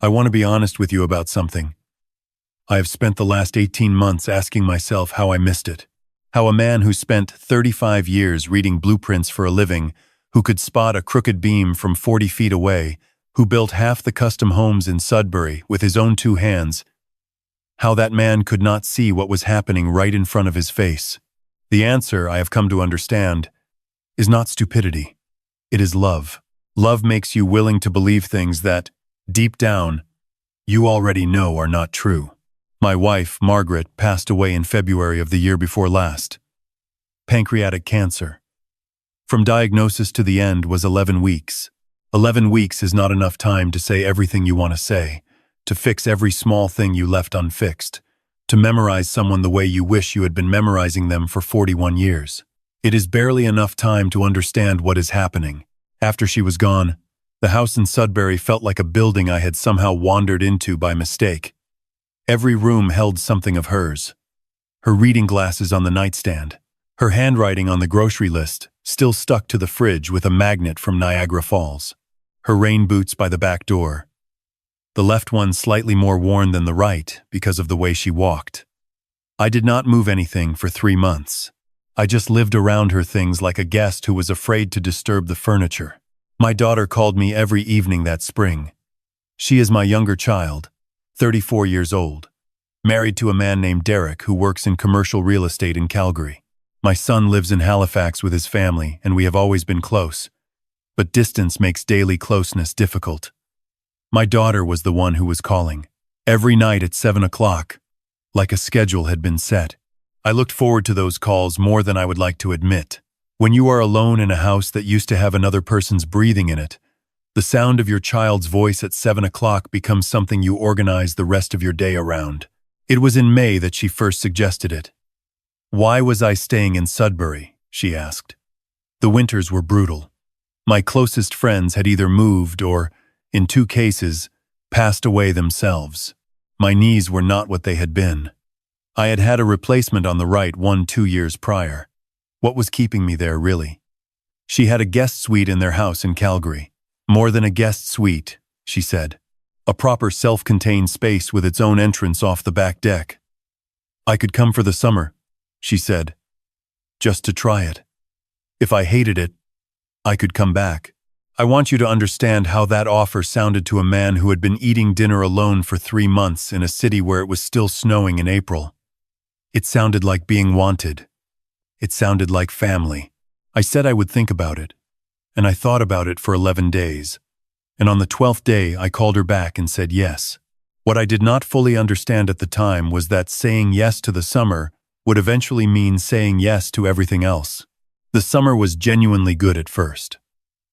I want to be honest with you about something. I have spent the last 18 months asking myself how I missed it. How a man who spent 35 years reading blueprints for a living, who could spot a crooked beam from 40 feet away, who built half the custom homes in Sudbury with his own two hands, how that man could not see what was happening right in front of his face. The answer, I have come to understand, is not stupidity. It is love. Love makes you willing to believe things that, deep down, you already know are not true. My wife, Margaret, passed away in February of the year before last. Pancreatic cancer. From diagnosis to the end was 11 weeks. 11 weeks is not enough time to say everything you want to say, to fix every small thing you left unfixed, to memorize someone the way you wish you had been memorizing them for 41 years. It is barely enough time to understand what is happening. After she was gone, the house in Sudbury felt like a building I had somehow wandered into by mistake. Every room held something of hers. Her reading glasses on the nightstand, her handwriting on the grocery list, still stuck to the fridge with a magnet from Niagara Falls, her rain boots by the back door, the left one slightly more worn than the right because of the way she walked. I did not move anything for 3 months. I just lived around her things like a guest who was afraid to disturb the furniture. My daughter called me every evening that spring. She is my younger child, 34 years old, married to a man named Derek who works in commercial real estate in Calgary. My son lives in Halifax with his family, and we have always been close. But distance makes daily closeness difficult. My daughter was the one who was calling. Every night at 7 o'clock, like a schedule had been set. I looked forward to those calls more than I would like to admit. When you are alone in a house that used to have another person's breathing in it, the sound of your child's voice at 7 o'clock becomes something you organize the rest of your day around. It was in May that she first suggested it. Why was I staying in Sudbury? She asked. The winters were brutal. My closest friends had either moved or, in 2 cases, passed away themselves. My knees were not what they had been. I had had a replacement on the right 2 years prior. What was keeping me there, really? She had a guest suite in their house in Calgary. More than a guest suite, she said. A proper self-contained space with its own entrance off the back deck. I could come for the summer, she said, just to try it. If I hated it, I could come back. I want you to understand how that offer sounded to a man who had been eating dinner alone for 3 months in a city where it was still snowing in April. It sounded like being wanted. It sounded like family. I said I would think about it, and I thought about it for 11 days. And on the 12th day, I called her back and said yes. What I did not fully understand at the time was that saying yes to the summer would eventually mean saying yes to everything else. The summer was genuinely good at first.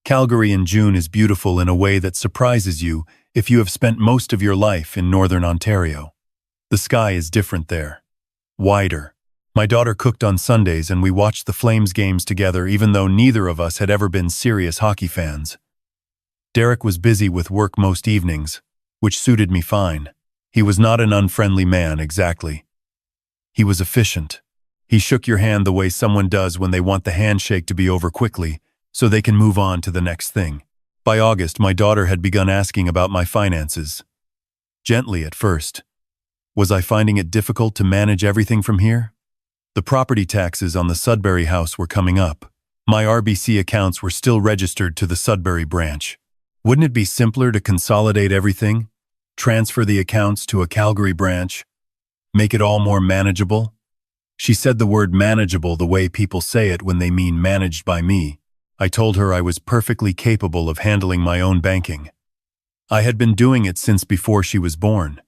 Calgary in June is beautiful in a way that surprises you if you have spent most of your life in northern Ontario. The sky is different there. Wider. My daughter cooked on Sundays and we watched the Flames games together even though neither of us had ever been serious hockey fans. Derek was busy with work most evenings, which suited me fine. He was not an unfriendly man, exactly. He was efficient. He shook your hand the way someone does when they want the handshake to be over quickly, so they can move on to the next thing. By August, my daughter had begun asking about my finances. Gently at first. Was I finding it difficult to manage everything from here? The property taxes on the Sudbury house were coming up. My RBC accounts were still registered to the Sudbury branch. Wouldn't it be simpler to consolidate everything? Transfer the accounts to a Calgary branch? Make it all more manageable? She said the word manageable the way people say it when they mean managed by me. I told her I was perfectly capable of handling my own banking. I had been doing it since before she was born.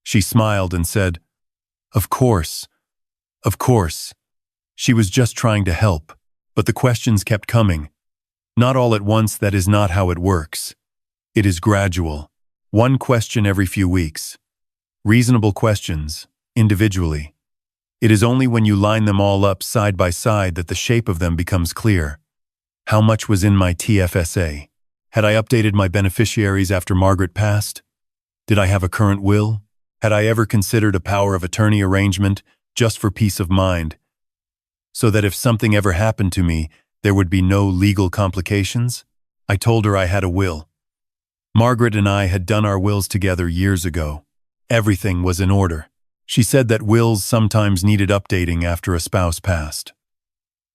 She smiled and said, "Of course. Of course." She was just trying to help, but the questions kept coming. Not all at once, that is not how it works. It is gradual. One question every few weeks. Reasonable questions, individually. It is only when you line them all up side by side that the shape of them becomes clear. How much was in my TFSA? Had I updated my beneficiaries after Margaret passed? Did I have a current will? Had I ever considered a power of attorney arrangement just for peace of mind, so that if something ever happened to me, there would be no legal complications? I told her I had a will. Margaret and I had done our wills together years ago. Everything was in order. She said that wills sometimes needed updating after a spouse passed.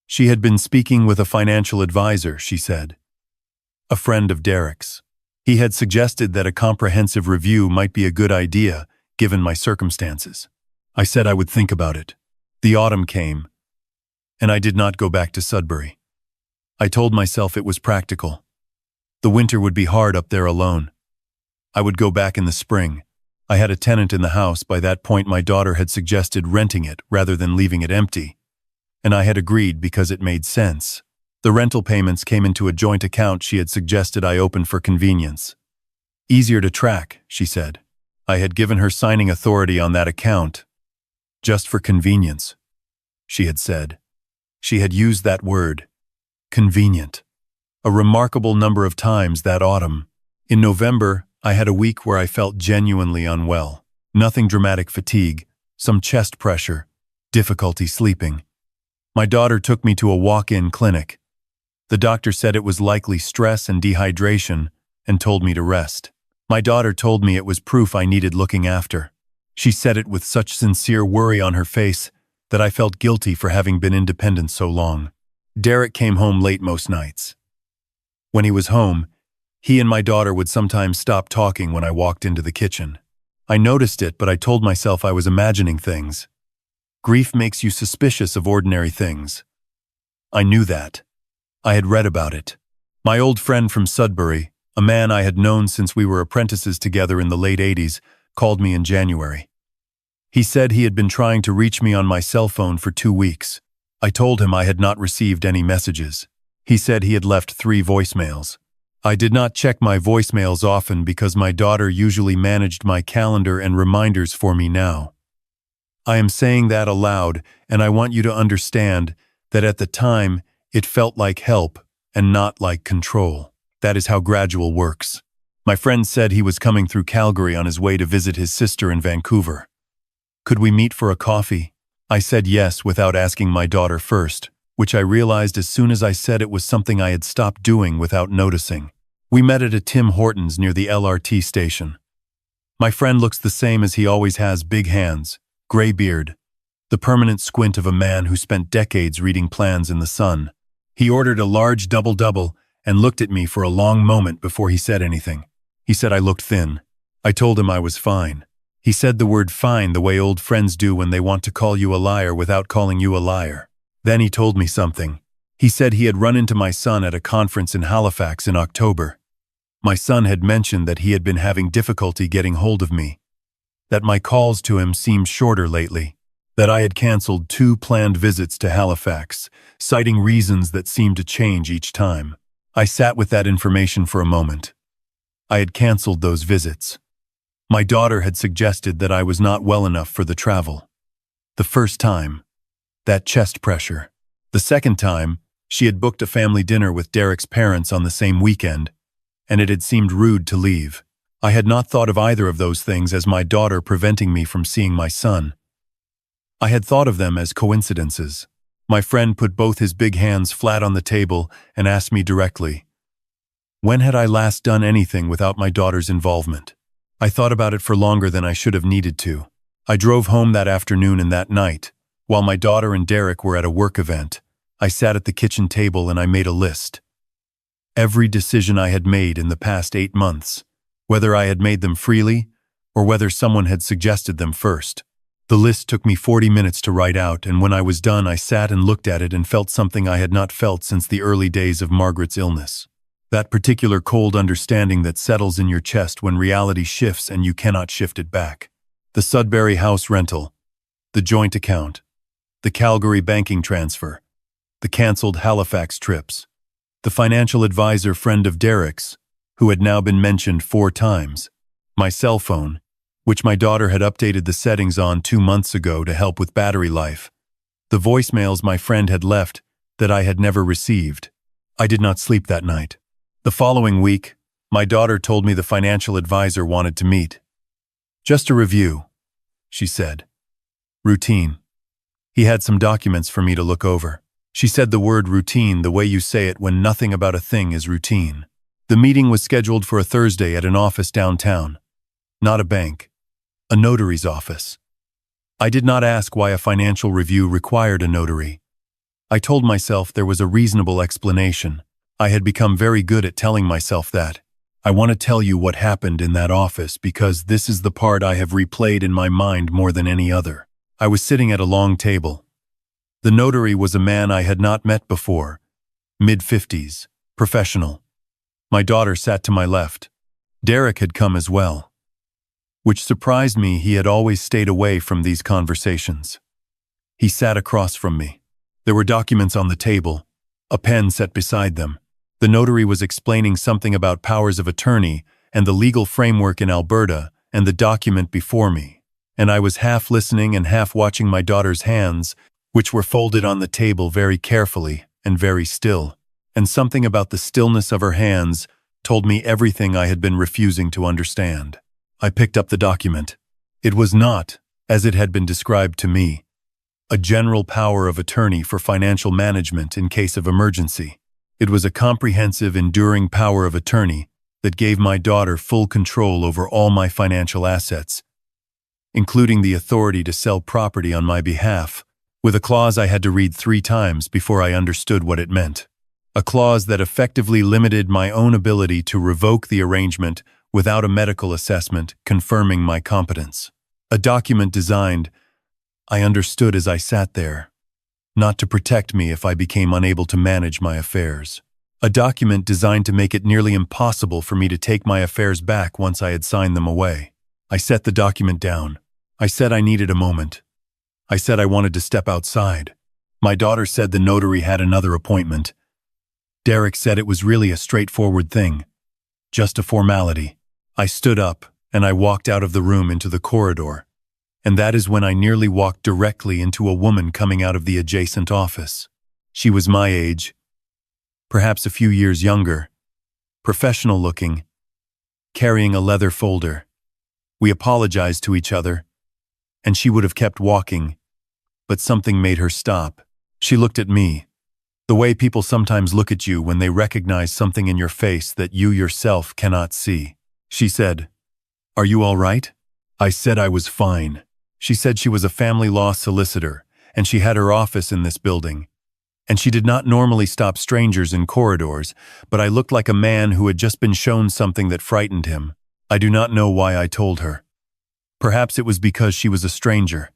She had been speaking with a financial advisor, she said, a friend of Derek's. He had suggested that a comprehensive review might be a good idea, given my circumstances. I said I would think about it. The autumn came, and I did not go back to Sudbury. I told myself it was practical. The winter would be hard up there alone. I would go back in the spring. I had a tenant in the house. By that point, my daughter had suggested renting it rather than leaving it empty, and I had agreed because it made sense. The rental payments came into a joint account she had suggested I open for convenience. Easier to track, she said. I had given her signing authority on that account, just for convenience, she had said. She had used that word, convenient, a remarkable number of times that autumn. In November, I had a week where I felt genuinely unwell. Nothing dramatic: fatigue, some chest pressure, difficulty sleeping. My daughter took me to a walk-in clinic. The doctor said it was likely stress and dehydration and told me to rest. My daughter told me it was proof I needed looking after. She said it with such sincere worry on her face that I felt guilty for having been independent so long. Derek came home late most nights. When he was home, he and my daughter would sometimes stop talking when I walked into the kitchen. I noticed it, but I told myself I was imagining things. Grief makes you suspicious of ordinary things. I knew that. I had read about it. My old friend from Sudbury, a man I had known since we were apprentices together in the late 80s, called me in January. He said he had been trying to reach me on my cell phone for 2 weeks. I told him I had not received any messages. He said he had left 3 voicemails. I did not check my voicemails often because my daughter usually managed my calendar and reminders for me now. I am saying that aloud, and I want you to understand that at the time, it felt like help and not like control. That is how gradual works. My friend said he was coming through Calgary on his way to visit his sister in Vancouver. Could we meet for a coffee? I said yes without asking my daughter first, which I realized as soon as I said it was something I had stopped doing without noticing. We met at a Tim Hortons near the LRT station. My friend looks the same as he always has: big hands, gray beard, the permanent squint of a man who spent decades reading plans in the sun. He ordered a large double-double and looked at me for a long moment before he said anything. He said I looked thin. I told him I was fine. He said the word fine the way old friends do when they want to call you a liar without calling you a liar. Then he told me something. He said he had run into my son at a conference in Halifax in October. My son had mentioned that he had been having difficulty getting hold of me, that my calls to him seemed shorter lately, that I had canceled 2 planned visits to Halifax, citing reasons that seemed to change each time. I sat with that information for a moment. I had canceled those visits. My daughter had suggested that I was not well enough for the travel. The first time, that chest pressure. The second time, she had booked a family dinner with Derek's parents on the same weekend, and it had seemed rude to leave. I had not thought of either of those things as my daughter preventing me from seeing my son. I had thought of them as coincidences. My friend put both his big hands flat on the table and asked me directly, when had I last done anything without my daughter's involvement? I thought about it for longer than I should have needed to. I drove home that afternoon and that night, while my daughter and Derek were at a work event. I sat at the kitchen table and I made a list. Every decision I had made in the past 8 months, whether I had made them freely or whether someone had suggested them first. The list took me 40 minutes to write out, and when I was done, I sat and looked at it and felt something I had not felt since the early days of Margaret's illness. That particular cold understanding that settles in your chest when reality shifts and you cannot shift it back. The Sudbury house rental, the joint account, the Calgary banking transfer, the canceled Halifax trips, the financial advisor friend of Derek's, who had now been mentioned 4 times, my cell phone, which my daughter had updated the settings on 2 months ago to help with battery life, the voicemails my friend had left that I had never received. I did not sleep that night. The following week, my daughter told me the financial advisor wanted to meet. Just a review, she said. Routine. He had some documents for me to look over. She said the word routine the way you say it when nothing about a thing is routine. The meeting was scheduled for a Thursday at an office downtown. Not a bank. A notary's office. I did not ask why a financial review required a notary. I told myself there was a reasonable explanation. I had become very good at telling myself that. I want to tell you what happened in that office because this is the part I have replayed in my mind more than any other. I was sitting at a long table. The notary was a man I had not met before, mid-50s, professional. My daughter sat to my left. Derek had come as well. Which surprised me, he had always stayed away from these conversations. He sat across from me. There were documents on the table, a pen set beside them. The notary was explaining something about powers of attorney and the legal framework in Alberta and the document before me, and I was half listening and half watching my daughter's hands, which were folded on the table very carefully and very still, and something about the stillness of her hands told me everything I had been refusing to understand. I picked up the document. It was not, as it had been described to me, a general power of attorney for financial management in case of emergency. It was a comprehensive, enduring power of attorney that gave my daughter full control over all my financial assets, including the authority to sell property on my behalf, with a clause I had to read 3 times before I understood what it meant. A clause that effectively limited my own ability to revoke the arrangement without a medical assessment confirming my competence. A document designed, I understood as I sat there, not to protect me if I became unable to manage my affairs. A document designed to make it nearly impossible for me to take my affairs back once I had signed them away. I set the document down. I said I needed a moment. I said I wanted to step outside. My daughter said the notary had another appointment. Derek said it was really a straightforward thing, just a formality. I stood up, and I walked out of the room into the corridor. And that is when I nearly walked directly into a woman coming out of the adjacent office. She was my age, perhaps a few years younger, professional looking, carrying a leather folder. We apologized to each other, and she would have kept walking, but something made her stop. She looked at me, the way people sometimes look at you when they recognize something in your face that you yourself cannot see. She said, "Are you all right?" I said I was fine. She said she was a family law solicitor, and she had her office in this building. And she did not normally stop strangers in corridors, but I looked like a man who had just been shown something that frightened him. I do not know why I told her. Perhaps it was because she was a stranger.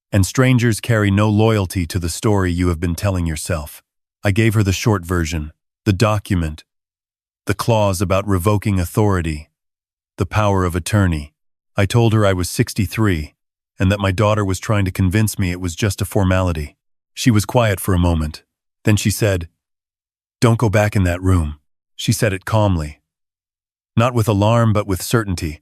And strangers carry no loyalty to the story you have been telling yourself. I gave her the short version, the document, the clause about revoking authority, the power of attorney. I told her I was 63, and that my daughter was trying to convince me it was just a formality. She was quiet for a moment. Then she said, "Don't go back in that room." She said it calmly. Not with alarm, but with certainty.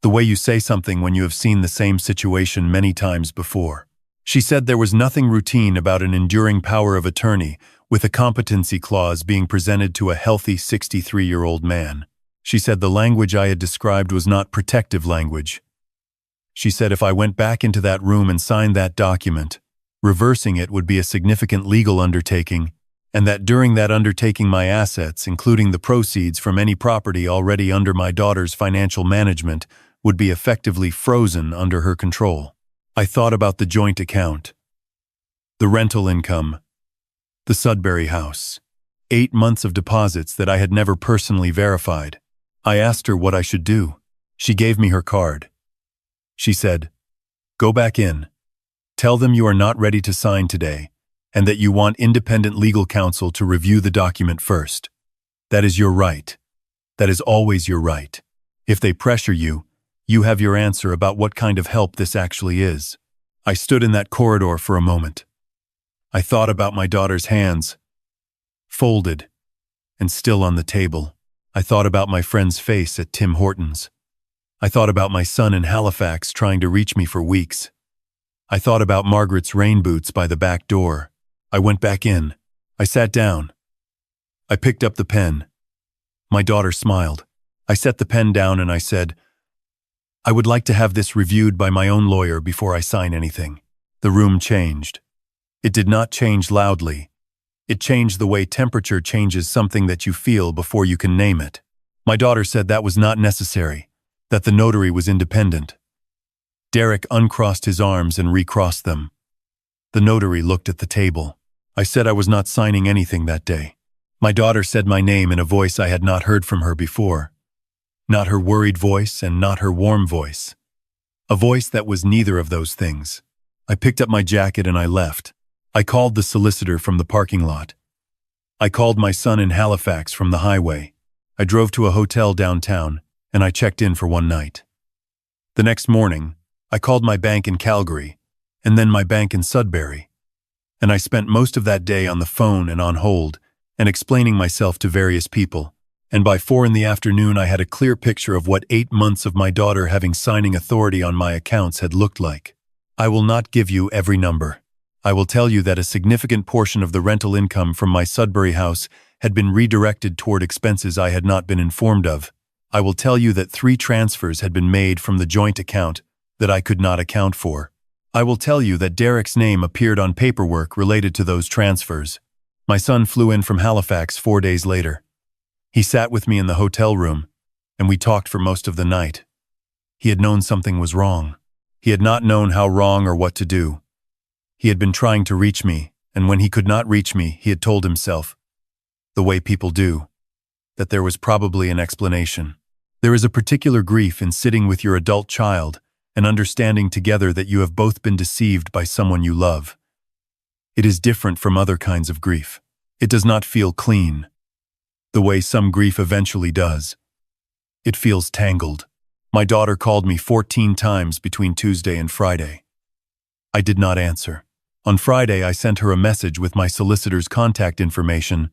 The way you say something when you have seen the same situation many times before. She said there was nothing routine about an enduring power of attorney with a competency clause being presented to a healthy 63-year-old man. She said the language I had described was not protective language. She said if I went back into that room and signed that document, reversing it would be a significant legal undertaking, and that during that undertaking my assets, including the proceeds from any property already under my daughter's financial management, would be effectively frozen under her control. I thought about the joint account, the rental income, the Sudbury house, 8 months of deposits that I had never personally verified. I asked her what I should do. She gave me her card. She said, "Go back in. Tell them you are not ready to sign today, and that you want independent legal counsel to review the document first. That is your right. That is always your right. If they pressure you, you have your answer about what kind of help this actually is." I stood in that corridor for a moment. I thought about my daughter's hands, folded and still on the table. I thought about my friend's face at Tim Hortons. I thought about my son in Halifax trying to reach me for weeks. I thought about Margaret's rain boots by the back door. I went back in. I sat down. I picked up the pen. My daughter smiled. I set the pen down and I said, "I would like to have this reviewed by my own lawyer before I sign anything." The room changed. It did not change loudly, It changed the way temperature changes something that you feel before you can name it. My daughter said that was not necessary, that the notary was independent. Derek uncrossed his arms and recrossed them. The notary looked at the table. I said I was not signing anything that day. My daughter said my name in a voice I had not heard from her before. Not her worried voice and not her warm voice. A voice that was neither of those things. I picked up my jacket and I left. I called the solicitor from the parking lot. I called my son in Halifax from the highway. I drove to a hotel downtown, and I checked in for one night. The next morning, I called my bank in Calgary, and then my bank in Sudbury. And I spent most of that day on the phone and on hold, and explaining myself to various people. And by 4 in the afternoon I had a clear picture of what 8 months of my daughter having signing authority on my accounts had looked like. I will not give you every number. I will tell you that a significant portion of the rental income from my Sudbury house had been redirected toward expenses I had not been informed of. I will tell you that 3 transfers had been made from the joint account that I could not account for. I will tell you that Derek's name appeared on paperwork related to those transfers. My son flew in from Halifax 4 days later. He sat with me in the hotel room, and we talked for most of the night. He had known something was wrong. He had not known how wrong or what to do. He had been trying to reach me, and when he could not reach me, he had told himself, the way people do, that there was probably an explanation. There is a particular grief in sitting with your adult child and understanding together that you have both been deceived by someone you love. It is different from other kinds of grief. It does not feel clean, the way some grief eventually does. It feels tangled. My daughter called me 14 times between Tuesday and Friday. I did not answer. On Friday, I sent her a message with my solicitor's contact information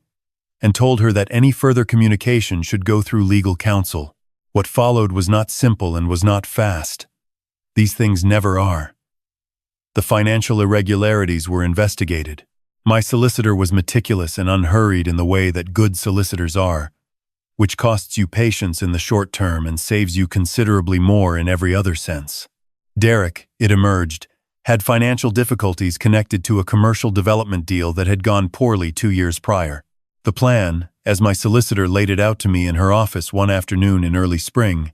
and told her that any further communication should go through legal counsel. What followed was not simple and was not fast. These things never are. The financial irregularities were investigated. My solicitor was meticulous and unhurried in the way that good solicitors are, which costs you patience in the short term and saves you considerably more in every other sense. Derek, it emerged, had financial difficulties connected to a commercial development deal that had gone poorly 2 years prior. The plan, as my solicitor laid it out to me in her office one afternoon in early spring,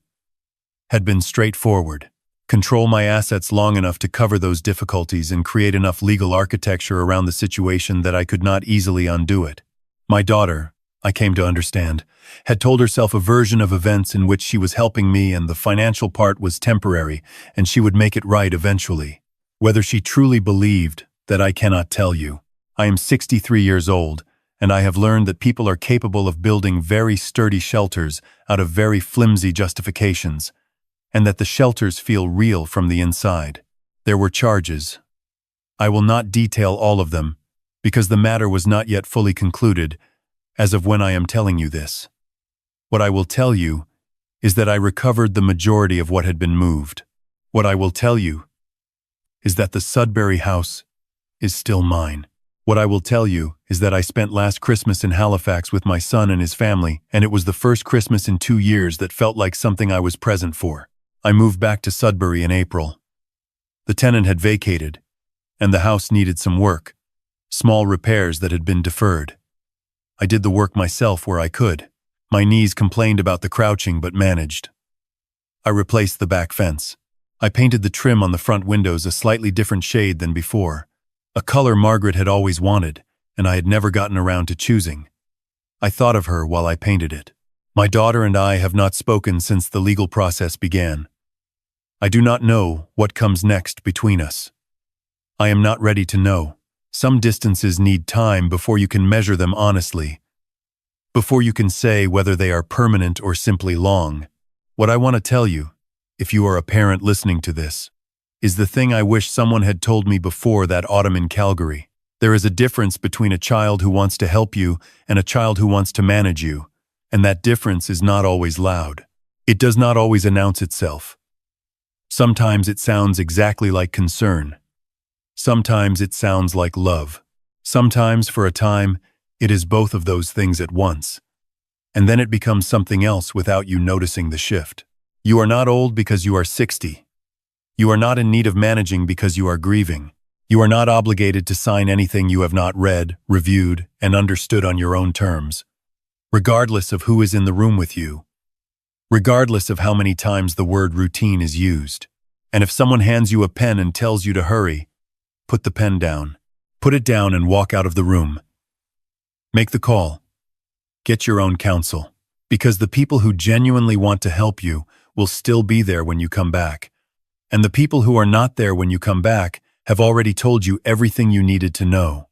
had been straightforward. Control my assets long enough to cover those difficulties and create enough legal architecture around the situation that I could not easily undo it. My daughter, I came to understand, had told herself a version of events in which she was helping me and the financial part was temporary and she would make it right eventually. Whether she truly believed, that I cannot tell you. I am 63 years old, and I have learned that people are capable of building very sturdy shelters out of very flimsy justifications, and that the shelters feel real from the inside. There were charges. I will not detail all of them, because the matter was not yet fully concluded, as of when I am telling you this. What I will tell you is that I recovered the majority of what had been moved. What I will tell you is that the Sudbury house is still mine. What I will tell you is that I spent last Christmas in Halifax with my son and his family, and it was the first Christmas in 2 years that felt like something I was present for. I moved back to Sudbury in April. The tenant had vacated, and the house needed some work, small repairs that had been deferred. I did the work myself where I could. My knees complained about the crouching but managed. I replaced the back fence. I painted the trim on the front windows a slightly different shade than before, a color Margaret had always wanted, and I had never gotten around to choosing. I thought of her while I painted it. My daughter and I have not spoken since the legal process began. I do not know what comes next between us. I am not ready to know. Some distances need time before you can measure them honestly, before you can say whether they are permanent or simply long. What I want to tell you, if you are a parent listening to this, is the thing I wish someone had told me before that autumn in Calgary. There is a difference between a child who wants to help you and a child who wants to manage you, and that difference is not always loud. It does not always announce itself. Sometimes it sounds exactly like concern. Sometimes it sounds like love. Sometimes, for a time, it is both of those things at once. And then it becomes something else without you noticing the shift. You are not old because you are 60. You are not in need of managing because you are grieving. You are not obligated to sign anything you have not read, reviewed, and understood on your own terms, regardless of who is in the room with you, regardless of how many times the word routine is used. And if someone hands you a pen and tells you to hurry, put the pen down. Put it down and walk out of the room. Make the call. Get your own counsel, because the people who genuinely want to help you will still be there when you come back. And the people who are not there when you come back have already told you everything you needed to know.